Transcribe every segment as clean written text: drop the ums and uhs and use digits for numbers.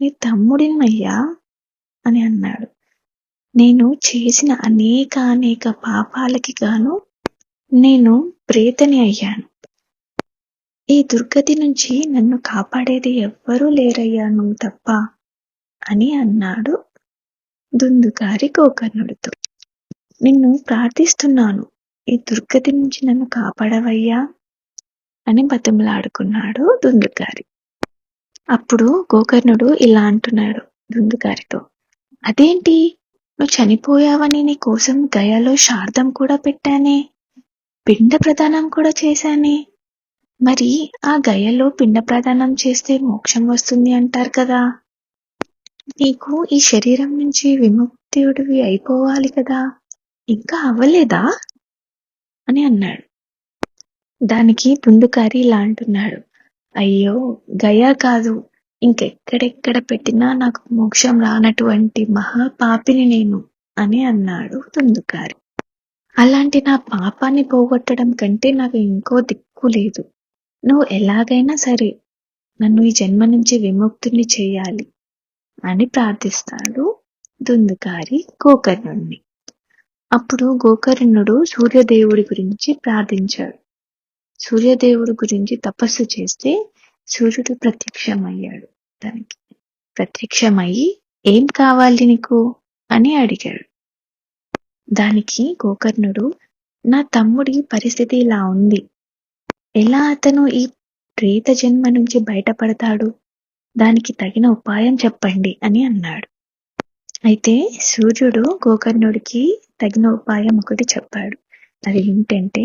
నీ తమ్ముడినయ్యా అని అన్నాడు. నేను చేసిన అనేక పాపాలకి గాను నేను ప్రేతని అయ్యాను. ఈ దుర్గతి నుంచి నన్ను కాపాడేది ఎవ్వరూ లేరయ్యా నువ్వు తప్ప అని అన్నాడు దుందుకారి గోకర్ణుడితో. నిన్ను ప్రార్థిస్తున్నాను, ఈ దుర్గతి నుంచి నన్ను కాపాడవయ్యా అని బతిమలాడుకున్నాడు దుందుకారి. అప్పుడు గోకర్ణుడు ఇలా అంటున్నాడు దుందుకారితో, అదేంటి, నువ్వు చనిపోయావని నీ కోసం గయలో శార్దం కూడా పెట్టానే, పిండ ప్రదానం కూడా చేశానే, మరి ఆ గయలో పిండ ప్రదానం చేస్తే మోక్షం వస్తుంది అంటారు కదా, నీకు ఈ శరీరం నుంచి విముక్తుడివి అయిపోవాలి కదా, ఇంకా అవ్వలేదా అని అన్నాడు. దానికి దుందుకారి ఇలా అంటున్నాడు, అయ్యో గయా కాదు, ఇంకెక్కడెక్కడ పెట్టినా నాకు మోక్షం రానటువంటి మహాపాపిని నేను అని అన్నాడు దుందుకారి. అలాంటి నా పాపాన్ని పోగొట్టడం కంటే నాకు ఇంకో దిక్కు లేదు. నువ్వు ఎలాగైనా సరే నన్ను ఈ జన్మ నుంచి విముక్తుని చేయాలి అని ప్రార్థిస్తాడు దుందుకారి గోకర్ణుడిని. అప్పుడు గోకర్ణుడు సూర్యదేవుడి గురించి ప్రార్థించాడు. సూర్యదేవుడి గురించి తపస్సు చేస్తే సూర్యుడు ప్రత్యక్షమయ్యాడు. దానికి ప్రత్యక్షమయ్యి ఏం కావాలి నీకు అని అడిగాడు. దానికి గోకర్ణుడు, నా తమ్ముడి పరిస్థితి ఇలా ఉంది, ఎలా అతను ఈ ప్రేత జన్మ నుంచి బయటపడతాడు, దానికి తగిన ఉపాయం చెప్పండి అని అన్నాడు. అయితే సూర్యుడు గోకర్ణుడికి తగిన ఉపాయం ఒకటి చెప్పాడు. అది ఏంటంటే,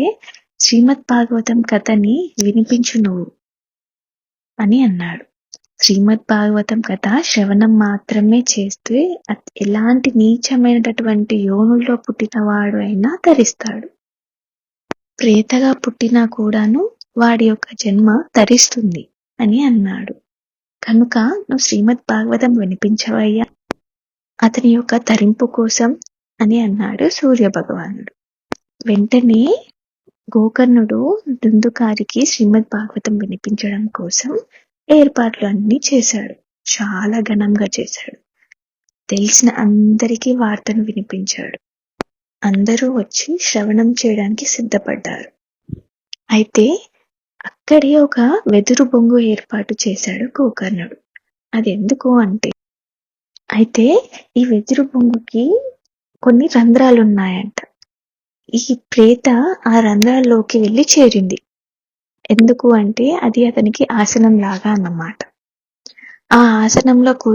శ్రీమద్ భాగవతం కథని వినిపించు నువ్వు అని అన్నాడు. శ్రీమద్ భాగవతం కథ శ్రవణం మాత్రమే చేస్తే ఎలాంటి నీచమైనటువంటి యోనుల్లో పుట్టినవాడు అయినా తరిస్తాడు. ప్రేతగా పుట్టినా కూడాను వాడి యొక్క జన్మ తరిస్తుంది అని అన్నాడు. కనుక నువ్వు శ్రీమద్ భాగవతం వినిపించవయ్యా అతని యొక్క తరింపు కోసం అని అన్నాడు సూర్య భగవానుడు. వెంటనే గోకర్ణుడు దుందుకారికి శ్రీమద్ భాగవతం వినిపించడం కోసం ఏర్పాట్లు అన్నీ చేశాడు. చాలా ఘనంగా చేశాడు. తెలిసిన అందరికీ వార్తను వినిపించాడు. అందరూ వచ్చి శ్రవణం చేయడానికి సిద్ధపడ్డారు. అయితే అక్కడే ఒక వెదురు బొంగు ఏర్పాటు చేశాడు గోకర్ణుడు. అది ఎందుకు అంటే, అయితే ఈ వెదురు బొంగుకి కొన్ని రంధ్రాలు ఉన్నాయంట. ఈ ప్రేత ఆ రంధ్రాల్లోకి వెళ్ళి చేరింది. ఎందుకు అంటే అది అతనికి ఆసనం లాగా అన్నమాట. ఆ ఆసనంలో